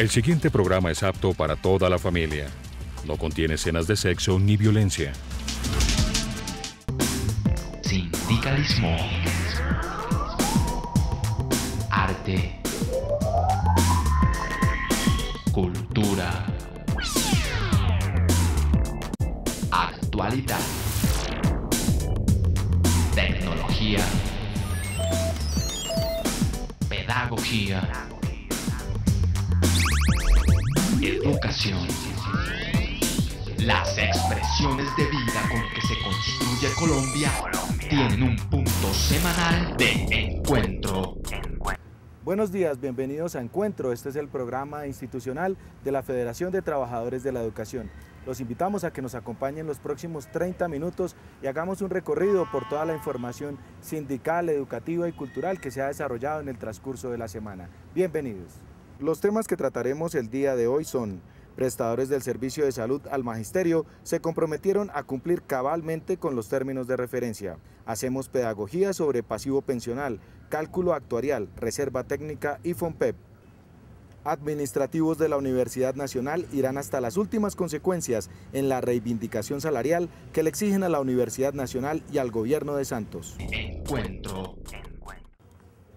El siguiente programa es apto para toda la familia. No contiene escenas de sexo ni violencia. Sindicalismo. Arte. Cultura. Actualidad. Tecnología. Pedagogía. Educación. Las expresiones de vida con que se construye Colombia tienen un punto semanal de encuentro. Buenos días, bienvenidos a Encuentro. Este es el programa institucional de la Federación de Trabajadores de la Educación. Los invitamos a que nos acompañen los próximos 30 minutos y hagamos un recorrido por toda la información sindical, educativa y cultural que se ha desarrollado en el transcurso de la semana. Bienvenidos. Los temas que trataremos el día de hoy son: prestadores del servicio de salud al magisterio se comprometieron a cumplir cabalmente con los términos de referencia. Hacemos pedagogía sobre pasivo pensional, cálculo actuarial, reserva técnica y FOMPEP. Administrativos de la Universidad Nacional irán hasta las últimas consecuencias en la reivindicación salarial que le exigen a la Universidad Nacional y al gobierno de Santos. Encuentro.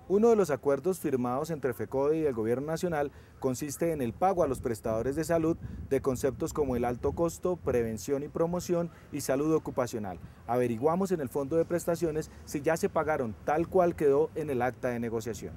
Uno de los acuerdos firmados entre FECODE y el Gobierno Nacional consiste en el pago a los prestadores de salud de conceptos como el alto costo, prevención y promoción y salud ocupacional. Averiguamos en el fondo de prestaciones si ya se pagaron tal cual quedó en el acta de negociación.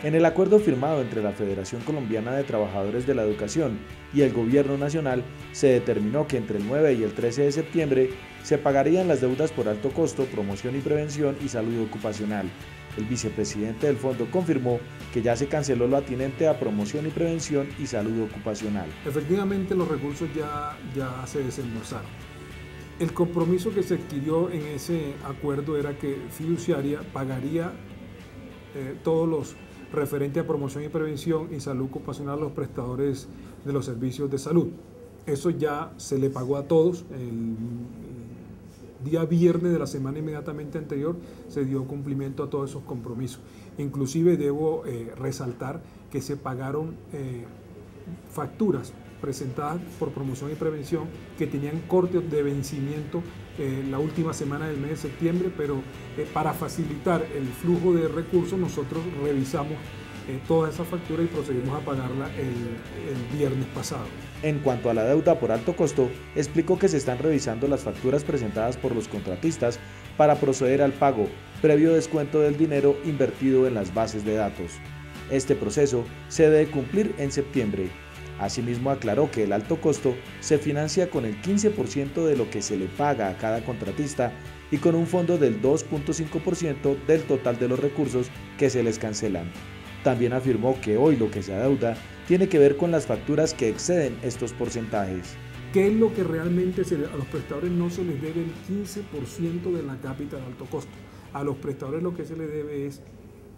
En el acuerdo firmado entre la Federación Colombiana de Trabajadores de la Educación y el Gobierno Nacional, se determinó que entre el 9 y el 13 de septiembre se pagarían las deudas por alto costo, promoción y prevención y salud ocupacional. El vicepresidente del fondo confirmó que ya se canceló lo atinente a promoción y prevención y salud ocupacional. Efectivamente, los recursos ya se desembolsaron. El compromiso que se adquirió en ese acuerdo era que Fiduciaria pagaría todos los referente a promoción y prevención y salud ocupacional a los prestadores de los servicios de salud. Eso ya se le pagó a todos. El día viernes de la semana inmediatamente anterior se dio cumplimiento a todos esos compromisos. Inclusive debo resaltar que se pagaron facturas presentadas por promoción y prevención que tenían cortes de vencimiento la última semana del mes de septiembre, pero para facilitar el flujo de recursos nosotros revisamos toda esa factura y procedimos a pagarla el viernes pasado. En cuanto a la deuda por alto costo, explicó que se están revisando las facturas presentadas por los contratistas para proceder al pago, previo descuento del dinero invertido en las bases de datos. Este proceso se debe cumplir en septiembre. Asimismo, aclaró que el alto costo se financia con el 15% de lo que se le paga a cada contratista y con un fondo del 2.5% del total de los recursos que se les cancelan. También afirmó que hoy lo que se adeuda tiene que ver con las facturas que exceden estos porcentajes. ¿Qué es lo que realmente a los prestadores no se les debe? El 15% de la cápita de alto costo. A los prestadores lo que se les debe es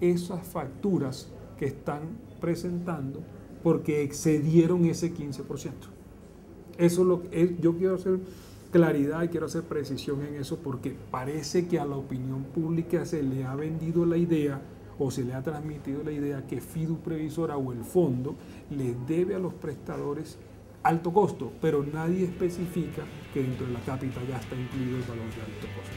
esas facturas que están presentando porque excedieron ese 15%. Eso es lo que yo quiero hacer claridad y quiero hacer precisión en eso, porque parece que a la opinión pública se le ha vendido la idea o se le ha transmitido la idea que Fidu Previsora o el fondo les debe a los prestadores alto costo, pero nadie especifica que dentro de la cápita ya está incluido el valor de alto costo.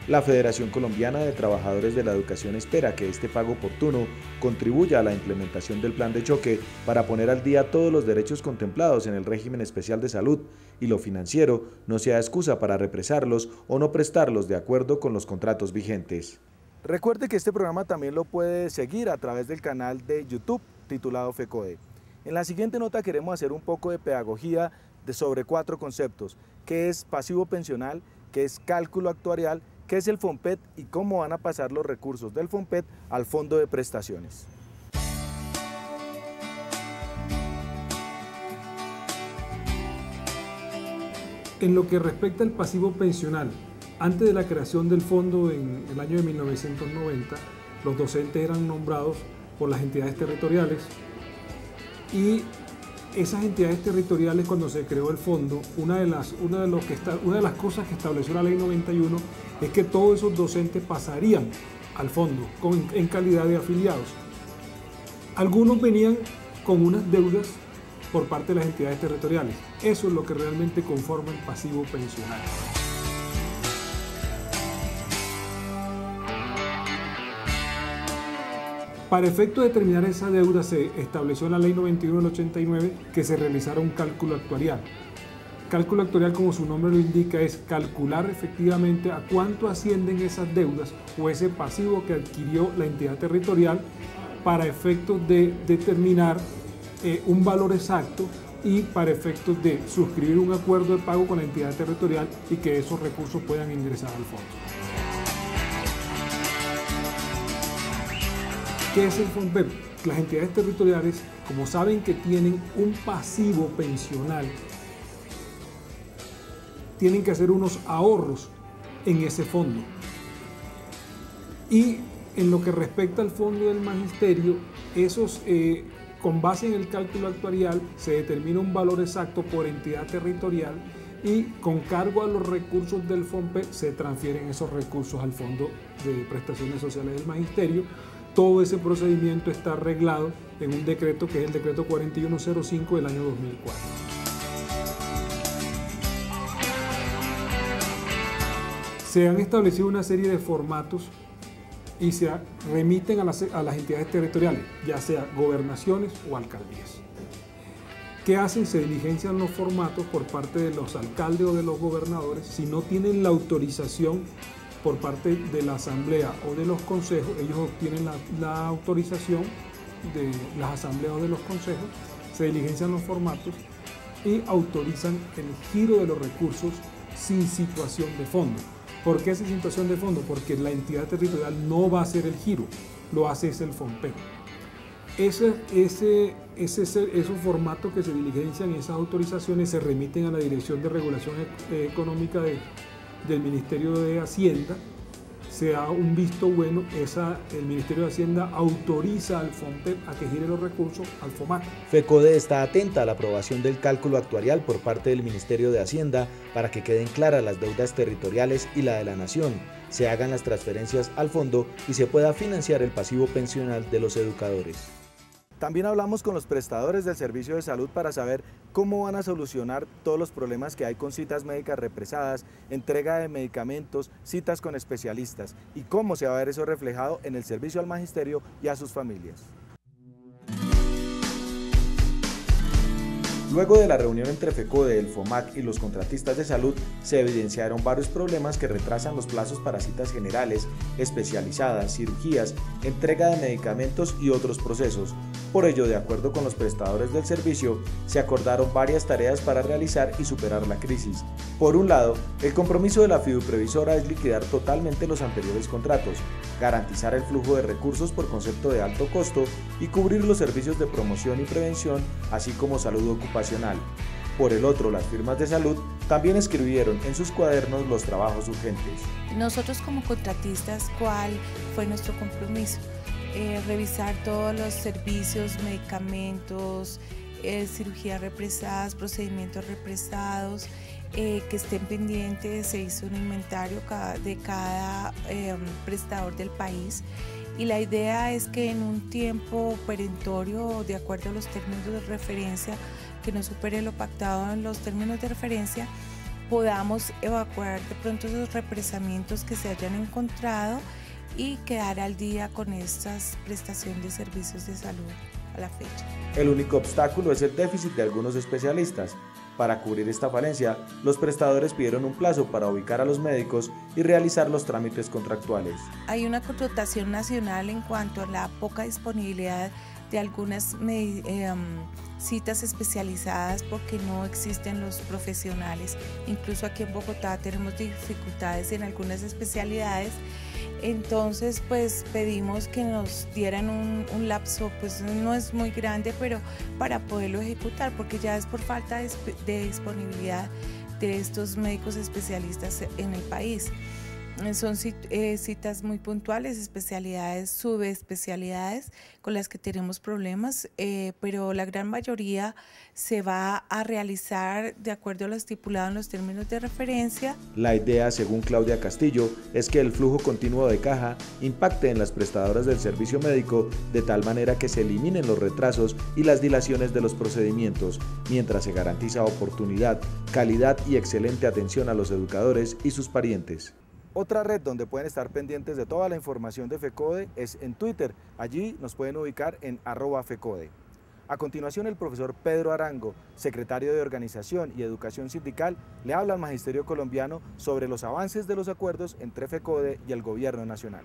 La Federación Colombiana de Trabajadores de la Educación espera que este pago oportuno contribuya a la implementación del plan de choque para poner al día todos los derechos contemplados en el régimen especial de salud y lo financiero no sea excusa para represarlos o no prestarlos de acuerdo con los contratos vigentes. Recuerde que este programa también lo puede seguir a través del canal de YouTube titulado FECODE. En la siguiente nota queremos hacer un poco de pedagogía sobre 4 conceptos: qué es pasivo pensional, qué es cálculo actuarial, qué es el FOMPET y cómo van a pasar los recursos del FOMPET al fondo de prestaciones. En lo que respecta al pasivo pensional, antes de la creación del fondo en el año de 1990, los docentes eran nombrados por las entidades territoriales y esas entidades territoriales, cuando se creó el fondo, una de las cosas que estableció la ley 91 es que todos esos docentes pasarían al fondo en calidad de afiliados. Algunos venían con unas deudas por parte de las entidades territoriales. Eso es lo que realmente conforma el pasivo pensional. Para efecto de determinar esa deuda se estableció en la ley 91 del 89 que se realizara un cálculo actuarial. Cálculo actuarial, como su nombre lo indica, es calcular efectivamente a cuánto ascienden esas deudas o ese pasivo que adquirió la entidad territorial para efectos de determinar un valor exacto y para efectos de suscribir un acuerdo de pago con la entidad territorial y que esos recursos puedan ingresar al fondo. ¿Qué es el FOMPEP? Las entidades territoriales, como saben que tienen un pasivo pensional, tienen que hacer unos ahorros en ese fondo. Y en lo que respecta al fondo del magisterio, esos, con base en el cálculo actuarial, se determina un valor exacto por entidad territorial y con cargo a los recursos del FOMPEP se transfieren esos recursos al Fondo de Prestaciones Sociales del Magisterio. Todo ese procedimiento está arreglado en un decreto que es el decreto 4105 del año 2004. Se han establecido una serie de formatos y se remiten a las entidades territoriales, ya sea gobernaciones o alcaldías. ¿Qué hacen? Se diligencian los formatos por parte de los alcaldes o de los gobernadores. Si no tienen la autorización por parte de la asamblea o de los consejos, ellos obtienen la autorización de las asambleas o de los consejos, se diligencian los formatos y autorizan el giro de los recursos sin situación de fondo. ¿Por qué sin situación de fondo? Porque la entidad territorial no va a hacer el giro, lo hace el FOMPEP. Esos formatos que se diligencian y esas autorizaciones se remiten a la Dirección de Regulación Económica del Ministerio de Hacienda. Se da un visto bueno, el Ministerio de Hacienda autoriza al FOMPEP a que gire los recursos al FOMAC. FECODE está atenta a la aprobación del cálculo actuarial por parte del Ministerio de Hacienda para que queden claras las deudas territoriales y la de la Nación, se hagan las transferencias al fondo y se pueda financiar el pasivo pensional de los educadores. También hablamos con los prestadores del servicio de salud para saber cómo van a solucionar todos los problemas que hay con citas médicas represadas, entrega de medicamentos, citas con especialistas y cómo se va a ver eso reflejado en el servicio al magisterio y a sus familias. Luego de la reunión entre FECODE, el FOMAC y los contratistas de salud, se evidenciaron varios problemas que retrasan los plazos para citas generales, especializadas, cirugías, entrega de medicamentos y otros procesos. Por ello, de acuerdo con los prestadores del servicio, se acordaron varias tareas para realizar y superar la crisis. Por un lado, el compromiso de la fiduprevisora es liquidar totalmente los anteriores contratos, garantizar el flujo de recursos por concepto de alto costo y cubrir los servicios de promoción y prevención, así como salud ocupacional. Por el otro, las firmas de salud también escribieron en sus cuadernos los trabajos urgentes. Nosotros como contratistas, ¿cuál fue nuestro compromiso? Revisar todos los servicios, medicamentos, cirugías represadas, procedimientos represados, que estén pendientes. Se hizo un inventario de cada prestador del país y la idea es que en un tiempo perentorio, de acuerdo a los términos de referencia, que no supere lo pactado en los términos de referencia, podamos evacuar de pronto esos represamientos que se hayan encontrado y quedar al día con estas prestaciones de servicios de salud a la fecha. El único obstáculo es el déficit de algunos especialistas. Para cubrir esta falencia, los prestadores pidieron un plazo para ubicar a los médicos y realizar los trámites contractuales. Hay una connotación nacional en cuanto a la poca disponibilidad de algunas citas especializadas porque no existen los profesionales. Incluso aquí en Bogotá tenemos dificultades en algunas especialidades. Entonces pues pedimos que nos dieran un lapso, pues no es muy grande, pero para poderlo ejecutar, porque ya es por falta de disponibilidad de estos médicos especialistas en el país. Son citas muy puntuales, especialidades, subespecialidades con las que tenemos problemas, pero la gran mayoría se va a realizar de acuerdo a lo estipulado en los términos de referencia. La idea, según Claudia Castillo, es que el flujo continuo de caja impacte en las prestadoras del servicio médico de tal manera que se eliminen los retrasos y las dilaciones de los procedimientos, mientras se garantiza oportunidad, calidad y excelente atención a los educadores y sus parientes. Otra red donde pueden estar pendientes de toda la información de FECODE es en Twitter. Allí nos pueden ubicar en @FECODE. A continuación, el profesor Pedro Arango, secretario de Organización y Educación Sindical, le habla al Magisterio Colombiano sobre los avances de los acuerdos entre FECODE y el Gobierno Nacional.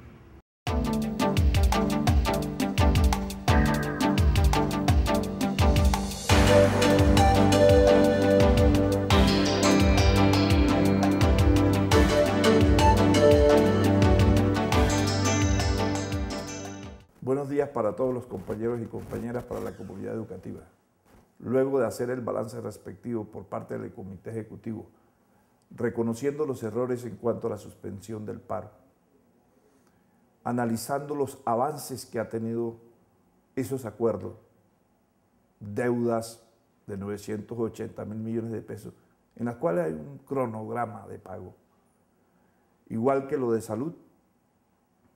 Buenos días para todos los compañeros y compañeras, para la comunidad educativa. Luego de hacer el balance respectivo por parte del Comité Ejecutivo, reconociendo los errores en cuanto a la suspensión del paro, analizando los avances que ha tenido esos acuerdos, deudas de 980.000 millones de pesos, en las cuales hay un cronograma de pago, igual que lo de salud,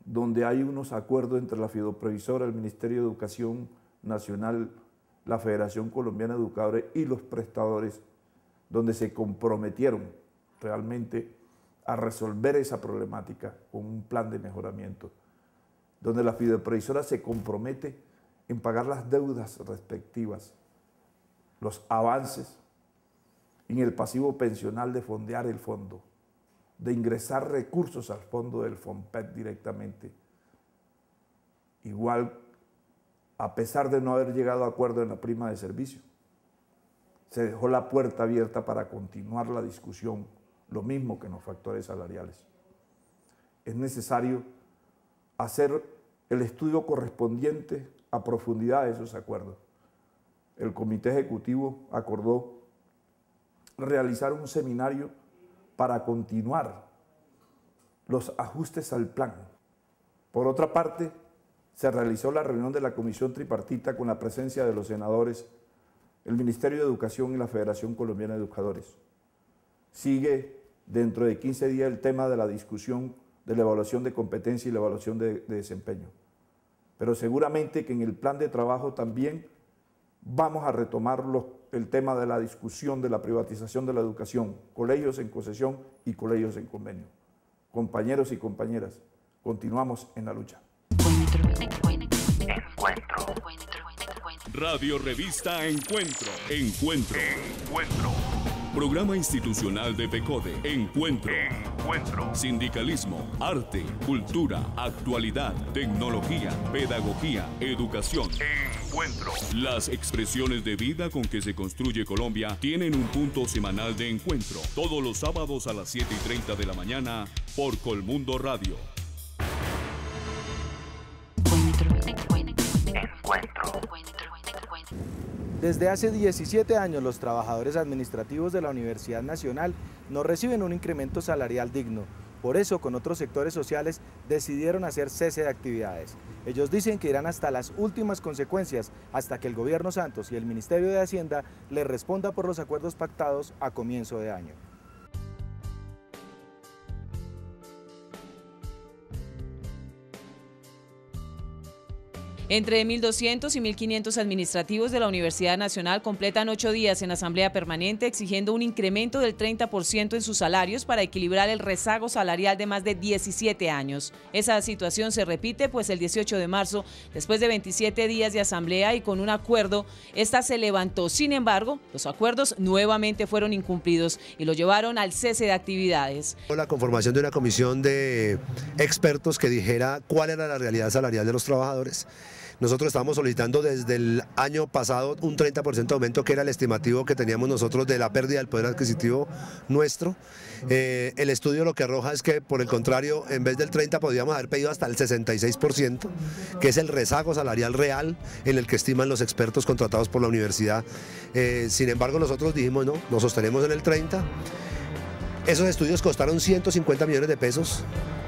donde hay unos acuerdos entre la Fidoprevisora, el Ministerio de Educación Nacional, la Federación Colombiana de Educadores y los prestadores, donde se comprometieron realmente a resolver esa problemática con un plan de mejoramiento, donde la Fidoprevisora se compromete en pagar las deudas respectivas, los avances en el pasivo pensional de fondear el fondo, de ingresar recursos al fondo del FOMPET directamente. Igual, a pesar de no haber llegado a acuerdo en la prima de servicio, se dejó la puerta abierta para continuar la discusión, lo mismo que en los factores salariales. Es necesario hacer el estudio correspondiente a profundidad de esos acuerdos. El Comité Ejecutivo acordó realizar un seminario para continuar los ajustes al plan. Por otra parte, se realizó la reunión de la Comisión Tripartita con la presencia de los senadores, el Ministerio de Educación y la Federación Colombiana de Educadores. Sigue dentro de 15 días el tema de la discusión de la evaluación de competencia y la evaluación de desempeño. Pero seguramente que en el plan de trabajo también vamos a retomar el tema de la discusión de la privatización de la educación, colegios en concesión y colegios en convenio. Compañeros y compañeras, continuamos en la lucha. Radio Revista Encuentro. Programa institucional de FECODE. Encuentro. Sindicalismo, arte, cultura, actualidad, tecnología, pedagogía, educación. Las expresiones de vida con que se construye Colombia tienen un punto semanal de encuentro. Todos los sábados a las 7:30 de la mañana por Colmundo Radio. Desde hace 17 años los trabajadores administrativos de la Universidad Nacional no reciben un incremento salarial digno. Por eso, con otros sectores sociales, decidieron hacer cese de actividades. Ellos dicen que irán hasta las últimas consecuencias, hasta que el Gobierno Santos y el Ministerio de Hacienda les responda por los acuerdos pactados a comienzo de año. Entre 1.200 y 1.500 administrativos de la Universidad Nacional completan 8 días en asamblea permanente exigiendo un incremento del 30% en sus salarios para equilibrar el rezago salarial de más de 17 años. Esa situación se repite pues el 18 de marzo, después de 27 días de asamblea y con un acuerdo, esta se levantó. Sin embargo, los acuerdos nuevamente fueron incumplidos y lo llevaron al cese de actividades. La conformación de una comisión de expertos que dijera cuál era la realidad salarial de los trabajadores. Nosotros estábamos solicitando desde el año pasado un 30% de aumento, que era el estimativo que teníamos nosotros de la pérdida del poder adquisitivo nuestro. El estudio lo que arroja es que, por el contrario, en vez del 30% podríamos haber pedido hasta el 66%, que es el rezago salarial real en el que estiman los expertos contratados por la universidad. Sin embargo, nosotros dijimos no, nos sostenemos en el 30%. Esos estudios costaron 150 millones de pesos.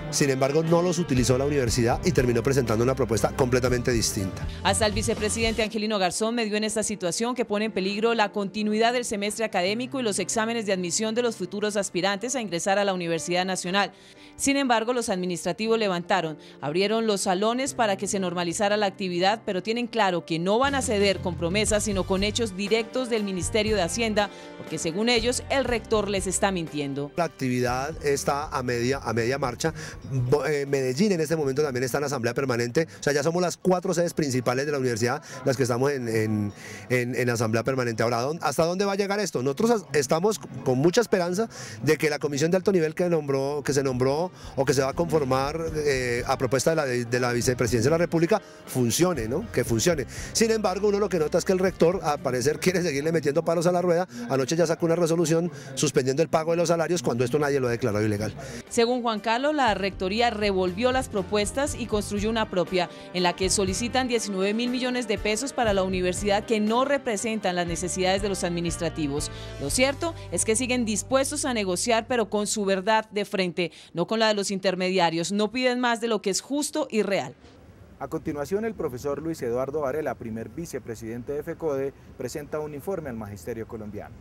Sin embargo, no los utilizó la universidad y terminó presentando una propuesta completamente distinta. Hasta el vicepresidente Angelino Garzón medió en esta situación que pone en peligro la continuidad del semestre académico y los exámenes de admisión de los futuros aspirantes a ingresar a la Universidad Nacional. Sin embargo, los administrativos abrieron los salones para que se normalizara la actividad, pero tienen claro que no van a ceder con promesas, sino con hechos directos del Ministerio de Hacienda, porque según ellos, el rector les está mintiendo. La actividad está a media marcha. Medellín en este momento también está en asamblea permanente, o sea, ya somos las 4 sedes principales de la universidad las que estamos en asamblea permanente. Ahora, ¿hasta dónde va a llegar esto? Nosotros estamos con mucha esperanza de que la comisión de alto nivel que se nombró o que se va a conformar a propuesta de la vicepresidencia de la República funcione, ¿no? Que funcione. Sin embargo, uno lo que nota es que el rector, al parecer, quiere seguirle metiendo palos a la rueda. Anoche ya sacó una resolución suspendiendo el pago de los salarios cuando esto nadie lo ha declarado ilegal. Según Juan Carlos, la rectoría revolvió las propuestas y construyó una propia en la que solicitan 19.000 millones de pesos para la universidad que no representan las necesidades de los administrativos. Lo cierto es que siguen dispuestos a negociar, pero con su verdad de frente, no con la de los intermediarios. No piden más de lo que es justo y real. A continuación, el profesor Luis Eduardo Varela, primer vicepresidente de FECODE, presenta un informe al Magisterio colombiano.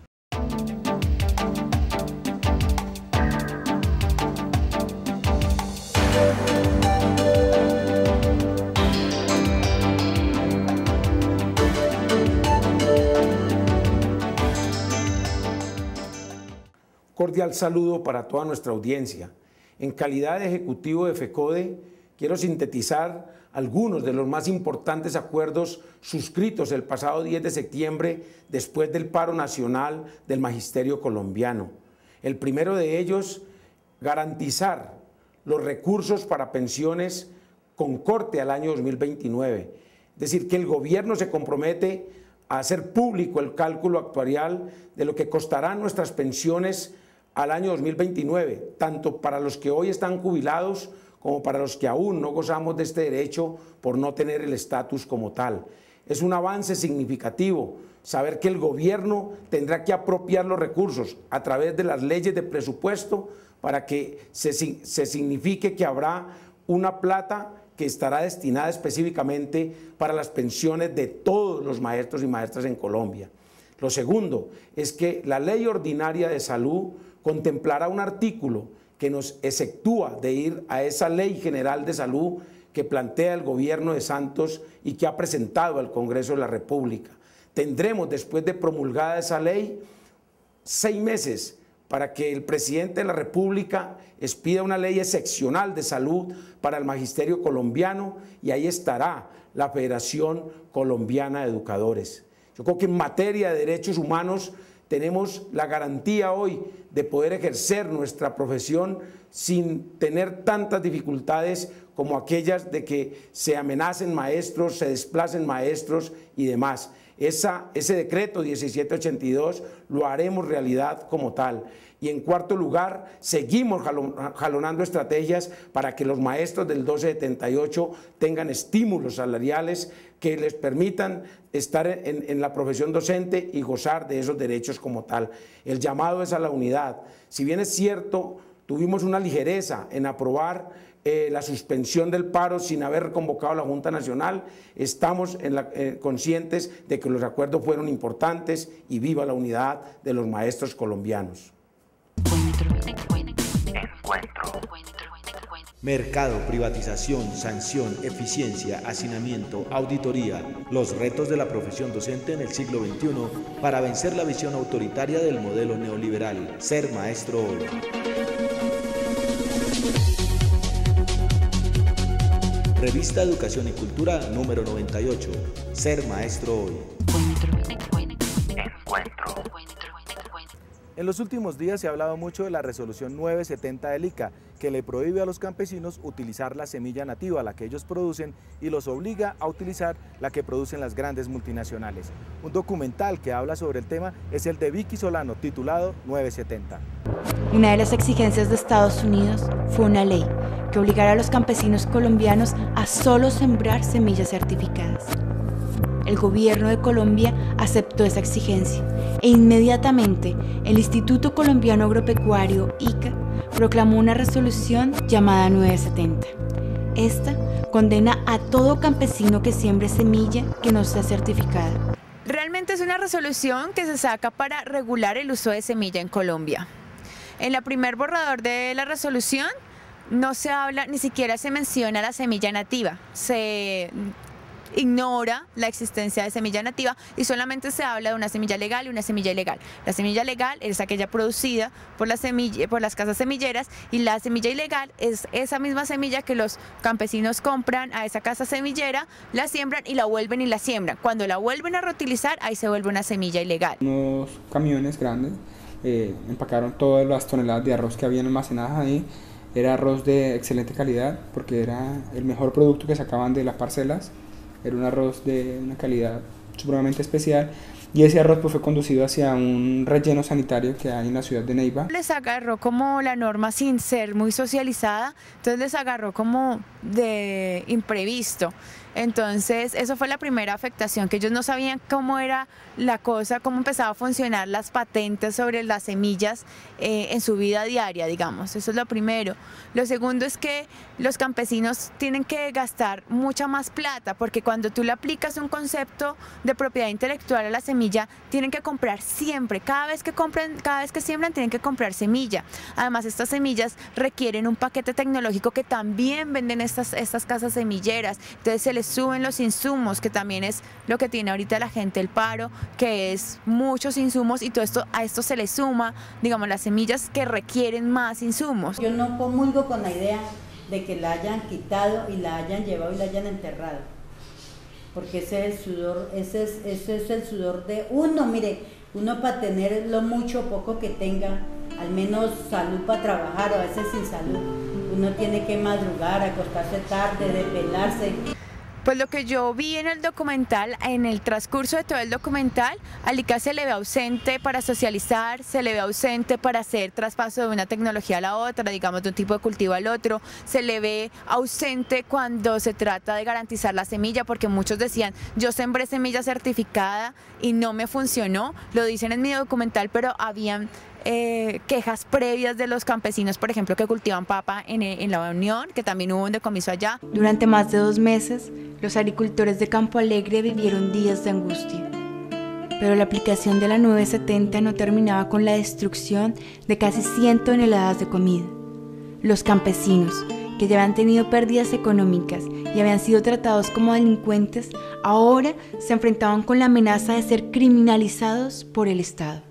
Cordial saludo para toda nuestra audiencia. En calidad de ejecutivo de FECODE, quiero sintetizar algunos de los más importantes acuerdos suscritos el pasado 10 de septiembre después del paro nacional del Magisterio colombiano. El primero de ellos, garantizar los recursos para pensiones con corte al año 2029. Es decir, que el gobierno se compromete a hacer público el cálculo actuarial de lo que costarán nuestras pensiones al año 2029, tanto para los que hoy están jubilados como para los que aún no gozamos de este derecho por no tener el estatus como tal. Es un avance significativo saber que el gobierno tendrá que apropiar los recursos a través de las leyes de presupuesto para que se signifique que habrá una plata que estará destinada específicamente para las pensiones de todos los maestros y maestras en Colombia. Lo segundo es que la Ley Ordinaria de Salud contemplará un artículo que nos exceptúa de ir a esa Ley General de Salud que plantea el gobierno de Santos y que ha presentado al Congreso de la República. Tendremos, después de promulgada esa ley, 6 meses para que el presidente de la República expida una ley excepcional de salud para el magisterio colombiano y ahí estará la Federación Colombiana de Educadores. Yo creo que en materia de derechos humanos tenemos la garantía hoy de poder ejercer nuestra profesión sin tener tantas dificultades como aquellas de que se amenacen maestros, se desplacen maestros y demás. Ese decreto 1782 lo haremos realidad como tal. Y en cuarto lugar, seguimos jalonando estrategias para que los maestros del 1278 tengan estímulos salariales que les permitan estar en la profesión docente y gozar de esos derechos como tal. El llamado es a la unidad. Si bien es cierto, tuvimos una ligereza en aprobar la suspensión del paro sin haber convocado a la Junta Nacional, estamos conscientes de que los acuerdos fueron importantes y viva la unidad de los maestros colombianos. Mercado, privatización, sanción, eficiencia, hacinamiento, auditoría. Los retos de la profesión docente en el siglo XXI para vencer la visión autoritaria del modelo neoliberal. Ser maestro hoy. Revista Educación y Cultura número 98. Ser maestro hoy. En los últimos días se ha hablado mucho de la resolución 970 del ICA, que le prohíbe a los campesinos utilizar la semilla nativa, la que ellos producen, y los obliga a utilizar la que producen las grandes multinacionales. Un documental que habla sobre el tema es el de Vicky Solano, titulado 970. Una de las exigencias de Estados Unidos fue una ley que obligara a los campesinos colombianos a solo sembrar semillas certificadas. El gobierno de Colombia aceptó esa exigencia e inmediatamente el Instituto Colombiano Agropecuario, ICA, proclamó una resolución llamada 970. Esta condena a todo campesino que siembre semilla que no sea certificada. Realmente es una resolución que se saca para regular el uso de semilla en Colombia. En el primer borrador de la resolución no se habla, ni siquiera se menciona la semilla nativa. Se ignora la existencia de semilla nativa y solamente se habla de una semilla legal y una semilla ilegal. La semilla legal es aquella producida por las casas semilleras, y la semilla ilegal es esa misma semilla que los campesinos compran a esa casa semillera, la siembran y la vuelven y la siembran. Cuando la vuelven a reutilizar, ahí se vuelve una semilla ilegal. Unos camiones grandes empacaron todas las toneladas de arroz que habían almacenadas ahí. Era arroz de excelente calidad porque era el mejor producto que sacaban de las parcelas. Era un arroz de una calidad supremamente especial, y ese arroz pues fue conducido hacia un relleno sanitario que hay en la ciudad de Neiva. Les agarró como la norma sin ser muy socializada, entonces les agarró como de imprevisto. Entonces eso fue la primera afectación, que ellos no sabían cómo era la cosa, cómo empezaba a funcionar las patentes sobre las semillas en su vida diaria, digamos. Eso es lo primero. Lo segundo es que los campesinos tienen que gastar mucha más plata, porque cuando tú le aplicas un concepto de propiedad intelectual a la semilla, tienen que comprar siempre, cada vez que siembran tienen que comprar semilla. Además, estas semillas requieren un paquete tecnológico que también venden estas casas semilleras, entonces se les suben los insumos, que también es lo que tiene ahorita la gente el paro, que es muchos insumos, y todo esto, a esto se le suma, digamos, las semillas que requieren más insumos. Yo no comulgo con la idea de que la hayan quitado y la hayan llevado y la hayan enterrado, porque ese es el sudor, ese es el sudor de uno. Mire, uno para tener lo mucho o poco que tenga, al menos salud para trabajar, o a veces sin salud, uno tiene que madrugar, acostarse tarde, desvelarse. Pues lo que yo vi en el documental, en el transcurso de todo el documental, al ICA se le ve ausente para socializar, se le ve ausente para hacer traspaso de una tecnología a la otra, digamos de un tipo de cultivo al otro, se le ve ausente cuando se trata de garantizar la semilla, porque muchos decían, yo sembré semilla certificada y no me funcionó, lo dicen en mi documental, pero habían quejas previas de los campesinos, por ejemplo, que cultivan papa en la Unión, que también hubo un decomiso allá. Durante más de 2 meses, los agricultores de Campo Alegre vivieron días de angustia. Pero la aplicación de la 970 no terminaba con la destrucción de casi 100 toneladas de comida. Los campesinos, que ya habían tenido pérdidas económicas y habían sido tratados como delincuentes, ahora se enfrentaban con la amenaza de ser criminalizados por el Estado.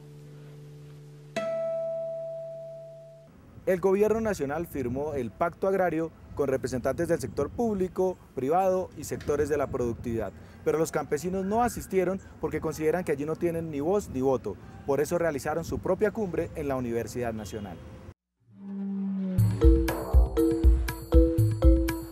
El gobierno nacional firmó el pacto agrario con representantes del sector público, privado y sectores de la productividad. Pero los campesinos no asistieron porque consideran que allí no tienen ni voz ni voto. Por eso realizaron su propia cumbre en la Universidad Nacional.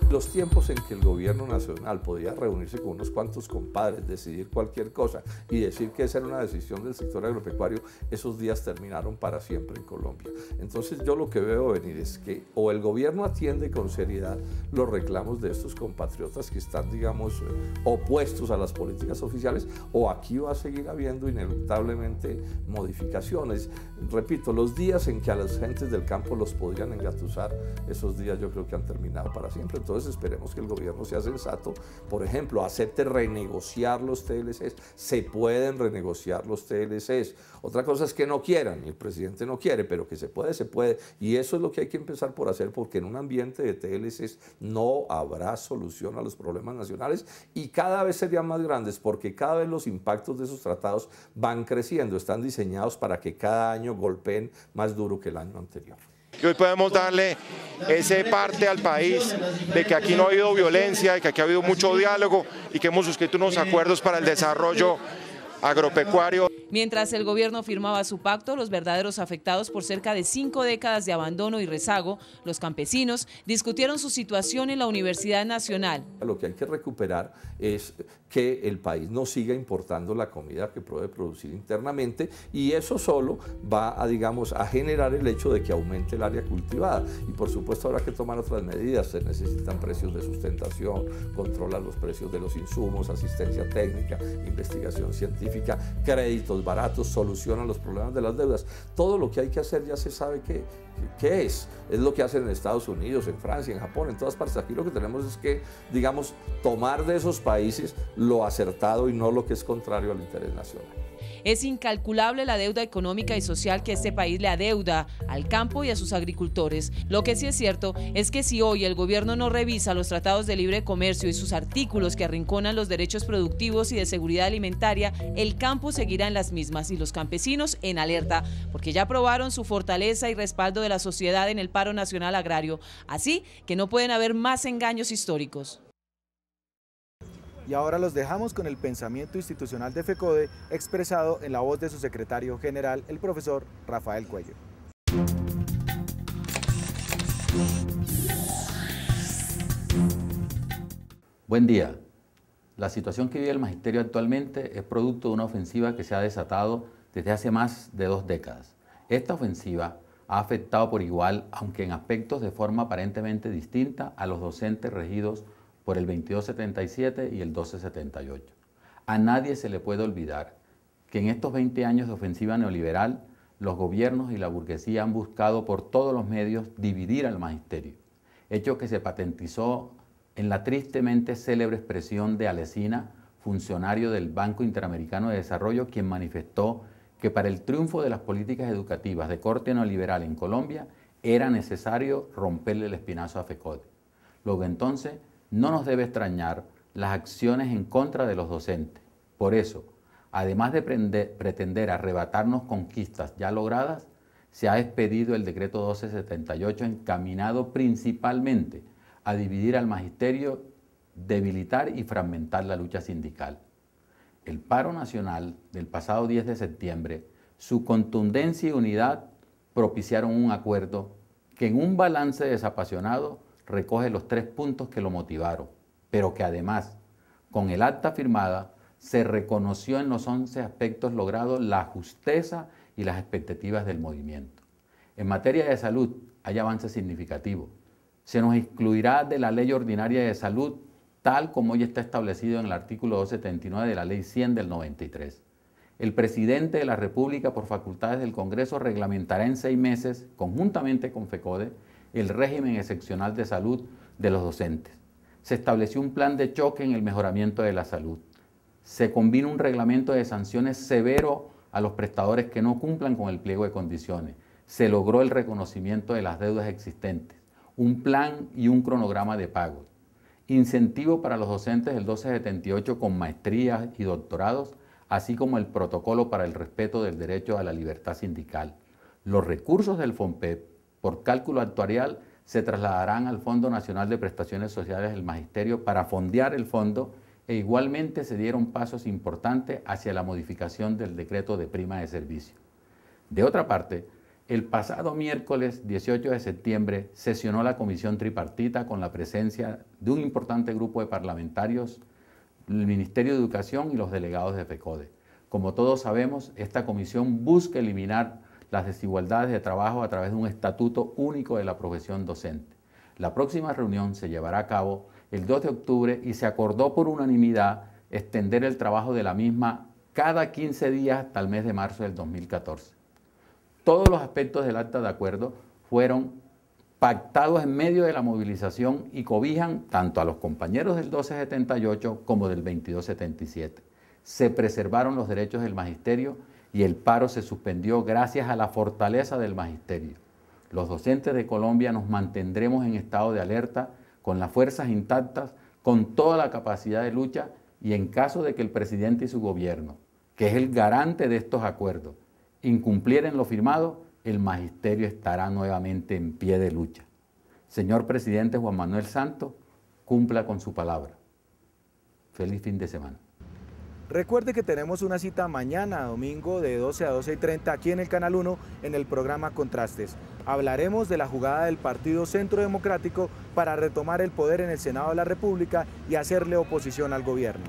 Los tiempos en que el gobierno nacional podía reunirse con unos cuantos compadres, decidir cualquier cosa y decir que esa era una decisión del sector agropecuario, esos días terminaron para siempre en Colombia. Entonces yo lo que veo venir es que o el gobierno atiende con seriedad los reclamos de estos compatriotas que están, digamos, opuestos a las políticas oficiales, o aquí va a seguir habiendo inevitablemente modificaciones. Repito, los días en que a las gentes del campo los podrían engatusar, esos días yo creo que han terminado para siempre. Entonces esperemos que el gobierno sea sensato, por ejemplo, acepte renegociar los TLCs, se pueden renegociar los TLCs. Otra cosa es que no quieran, y el presidente no quiere, pero que se puede, y eso es lo que hay que empezar por hacer, porque en un ambiente de TLCs no habrá solución a los problemas nacionales, y cada vez serían más grandes, porque cada vez los impactos de esos tratados van creciendo, están diseñados para que cada año golpeen más duro que el año anterior. Que hoy podemos darle ese parte al país de que aquí no ha habido violencia, de que aquí ha habido mucho diálogo y que hemos suscrito unos acuerdos para el desarrollo agropecuario. Mientras el gobierno firmaba su pacto, los verdaderos afectados por cerca de 5 décadas de abandono y rezago, los campesinos, discutieron su situación en la Universidad Nacional. Lo que hay que recuperar es que el país no siga importando la comida que puede producir internamente, y eso solo va a, digamos, a generar el hecho de que aumente el área cultivada. Y por supuesto habrá que tomar otras medidas, se necesitan precios de sustentación, controlar los precios de los insumos, asistencia técnica, investigación científica. identifica créditos baratos, soluciona los problemas de las deudas. Todo lo que hay que hacer ya se sabe qué es lo que hacen en Estados Unidos, en Francia, en Japón, en todas partes. Aquí lo que tenemos es que, digamos, tomar de esos países lo acertado y no lo que es contrario al interés nacional. Es incalculable la deuda económica y social que este país le adeuda al campo y a sus agricultores. Lo que sí es cierto es que si hoy el gobierno no revisa los tratados de libre comercio y sus artículos que arrinconan los derechos productivos y de seguridad alimentaria, el campo seguirá en las mismas y los campesinos en alerta, porque ya probaron su fortaleza y respaldo de la sociedad en el paro nacional agrario. Así que no pueden haber más engaños históricos. Y ahora los dejamos con el pensamiento institucional de FECODE expresado en la voz de su secretario general, el profesor Rafael Cuello. Buen día. La situación que vive el magisterio actualmente es producto de una ofensiva que se ha desatado desde hace más de 2 décadas. Esta ofensiva ha afectado por igual, aunque en aspectos de forma aparentemente distinta, a los docentes regidos por el 2277 y el 1278. A nadie se le puede olvidar que en estos 20 años de ofensiva neoliberal, los gobiernos y la burguesía han buscado por todos los medios dividir al magisterio, hecho que se patentizó en la tristemente célebre expresión de Alesina, funcionario del Banco Interamericano de Desarrollo, quien manifestó que para el triunfo de las políticas educativas de corte neoliberal en Colombia era necesario romperle el espinazo a FECODE. Luego entonces, no nos debe extrañar las acciones en contra de los docentes. Por eso, además de pretender arrebatarnos conquistas ya logradas, se ha expedido el decreto 1278 encaminado principalmente a dividir al magisterio, debilitar y fragmentar la lucha sindical. El paro nacional del pasado 10 de septiembre, su contundencia y unidad propiciaron un acuerdo que en un balance desapasionado recoge los 3 puntos que lo motivaron, pero que además, con el acta firmada, se reconoció en los 11 aspectos logrados la justeza y las expectativas del movimiento. En materia de salud hay avances significativos. Se nos excluirá de la Ley Ordinaria de Salud, tal como hoy está establecido en el artículo 279 de la Ley 100 del 93. El presidente de la República, por facultades del Congreso, reglamentará en 6 meses, conjuntamente con FECODE, el régimen excepcional de salud de los docentes. Se estableció un plan de choque en el mejoramiento de la salud. Se combina un reglamento de sanciones severo a los prestadores que no cumplan con el pliego de condiciones. Se logró el reconocimiento de las deudas existentes, un plan y un cronograma de pagos. Incentivo para los docentes del 1278 con maestrías y doctorados, así como el protocolo para el respeto del derecho a la libertad sindical. Los recursos del FONPEP, por cálculo actuarial, se trasladarán al Fondo Nacional de Prestaciones Sociales del Magisterio para fondear el fondo, e igualmente se dieron pasos importantes hacia la modificación del decreto de prima de servicio. De otra parte, el pasado miércoles 18 de septiembre sesionó la comisión tripartita con la presencia de un importante grupo de parlamentarios, el Ministerio de Educación y los delegados de FECODE. Como todos sabemos, esta comisión busca eliminar las desigualdades de trabajo a través de un estatuto único de la profesión docente. La próxima reunión se llevará a cabo el 2 de octubre y se acordó por unanimidad extender el trabajo de la misma cada 15 días hasta el mes de marzo del 2014. Todos los aspectos del acta de acuerdo fueron pactados en medio de la movilización y cobijan tanto a los compañeros del 1278 como del 2277. Se preservaron los derechos del magisterio y el paro se suspendió gracias a la fortaleza del magisterio. Los docentes de Colombia nos mantendremos en estado de alerta, con las fuerzas intactas, con toda la capacidad de lucha, y en caso de que el presidente y su gobierno, que es el garante de estos acuerdos, incumplieren lo firmado, el magisterio estará nuevamente en pie de lucha. Señor presidente Juan Manuel Santos, cumpla con su palabra. Feliz fin de semana. Recuerde que tenemos una cita mañana, domingo, de 12 a 12:30 aquí en el Canal 1 en el programa Contrastes. Hablaremos de la jugada del Partido Centro Democrático para retomar el poder en el Senado de la República y hacerle oposición al gobierno.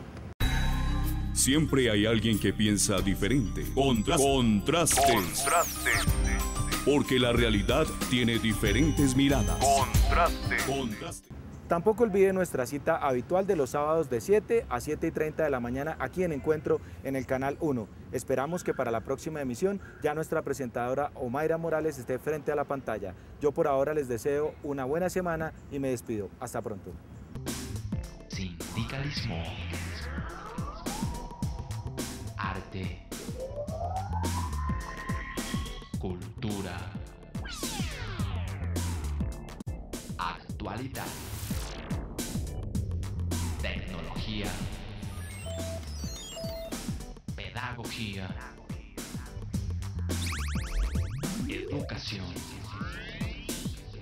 Siempre hay alguien que piensa diferente. Contrastes. Porque la realidad tiene diferentes miradas. Contrastes. Tampoco olvide nuestra cita habitual de los sábados de 7 a 7:30 de la mañana aquí en Encuentro en el Canal 1. Esperamos que para la próxima emisión ya nuestra presentadora Omaira Morales esté frente a la pantalla. Yo por ahora les deseo una buena semana y me despido. Hasta pronto. Sindicalismo, arte, cultura, actualidad, tecnología, pedagogía, educación.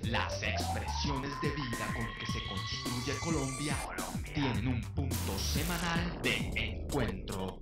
Las expresiones de vida con que se construye Colombia tienen un punto semanal de encuentro.